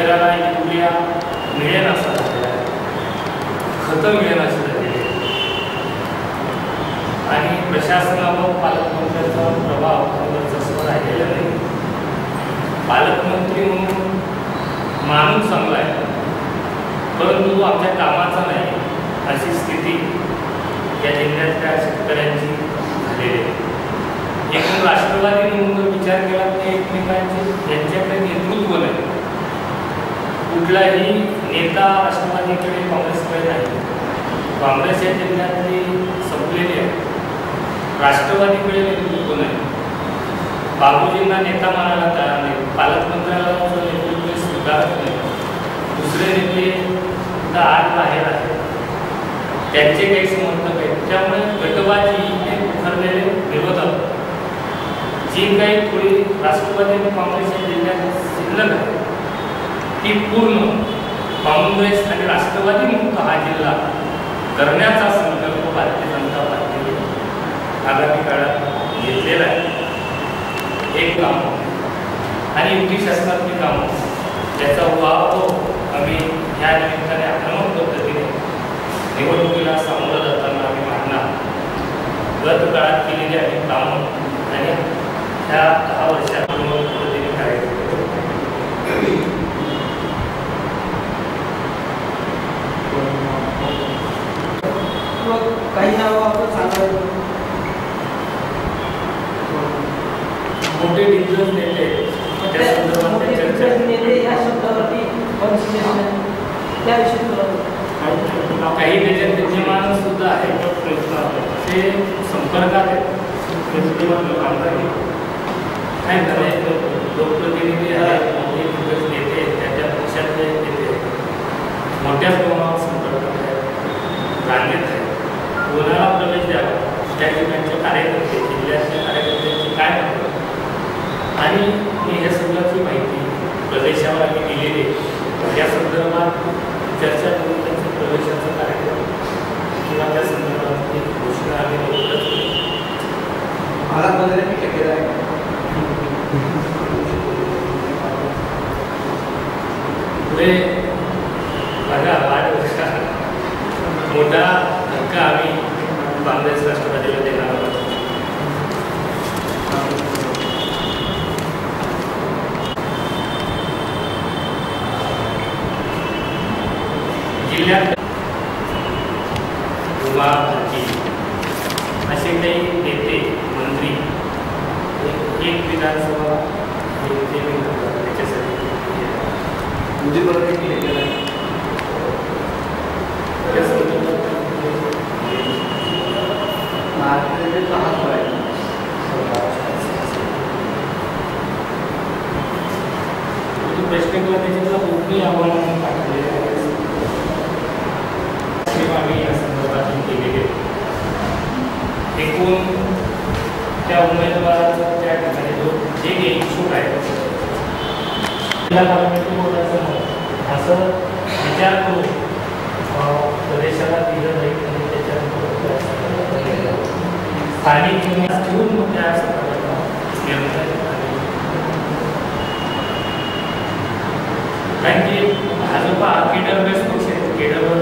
शेतकऱ्याला युरिया मिळेल असं झालेलं आहे, खतं मिळेल असं झालेलं आहे आणि प्रशासनावर पालकमंत्र्यांचा प्रभाव जसं राहिलेला नाही. पालकमंत्री म्हणून माणूस चांगला आहे, परंतु आमच्या कामाचा नाही अशी स्थिती या जिल्ह्यातल्या शेतकऱ्यांची झालेली आहे. एकूण राष्ट्रवादी म्हणून विचार केला तर एकमेकांचे यांच्याकडे नेतृत्व नाही. कुठलाही नेता राष्ट्रवादीकडे काँग्रेसकडे नाही. काँग्रेस या जिल्ह्यातली संपलेली आहे, राष्ट्रवादीकडे नेतृत्व नाही. बाबूजींना नेता मानायला तयार नाही, पालकमंत्र्याला नेतृत्व स्वीकारत नाही. दुसरे नेते सुद्धा आत बाहेर आहेत, त्यांचे काही समर्थक आहेत. त्यामुळे गटबाजी हे उखरलेले विरोधक जी काही थोडी राष्ट्रवादी आणि काँग्रेस या जिल्ह्यात शिल्लक आहे ती पूर्ण काँग्रेस आणि राष्ट्रवादी मुक्त हा जिल्हा करण्याचा संकल्प भारतीय जनता पार्टीने आगामी काळात घेतलेला आहे. एक काम आणि युती शासनातली कामं त्याचा वाव आम्ही ह्या निमित्ताने आक्रमक पद्धतीने निवडणुकीला सामोरं जाताना आम्ही मांडणार. गत काळात केलेली अनेक कामं आणि ह्या 10 वर्षात पद्धतीने करायचं. काही नावं आपण सांगायचं. मोठे डिजिटल नेते त्या संदर्भात चर्चा नेते या शब्दावरती त्याविषयी काही त्याच्यात विद्यमान सुद्धा आहे, ते संपर्कात आहेत. काय करायचं, लोकप्रतिनिधी आहेत, नेते त्याच्या पक्षातले नेते मोठ्या प्रमाणावर संपर्कात आहेत, जाणत आहेत. कोणाला प्रवेश द्यावा, त्या ठिकाणचे कार्यकर्ते, जिल्ह्यातल्या कार्यकर्त्यांची काय म्हणतात आणि ह्या सगळ्याची माहिती प्रदेशावर आम्ही दिलेली आहे. या संदर्भात चर्चा करून त्यांचा प्रवेशाचा कार्यक्रम किंवा त्या संदर्भात एक घोषणा आम्ही लवकरच मला 15% आहे. पुढे बघा 8 वर्षात मोठा धक्का आम्ही काँग्रेस राष्ट्रवादीला देणार आहोत. जिल्ह्यात युवा भारती असे काही नेते मंत्री एक विधानसभा त्याच्यासाठी प्रश्न किंवा त्याच्यातला कोणतेही आव्हान पाठवलेले आम्ही या संदर्भात केलेले. एकूण त्या उमेदवाराचं त्या ठिकाणी जो जे काही इच्छुक आहे असं विचार करून प्रदेशाला दिलं जाईल आणि त्याच्यानंतर स्थानिक घेऊन त्या कारण की भाजपा केडर बेस पक्ष आहे, केडरवर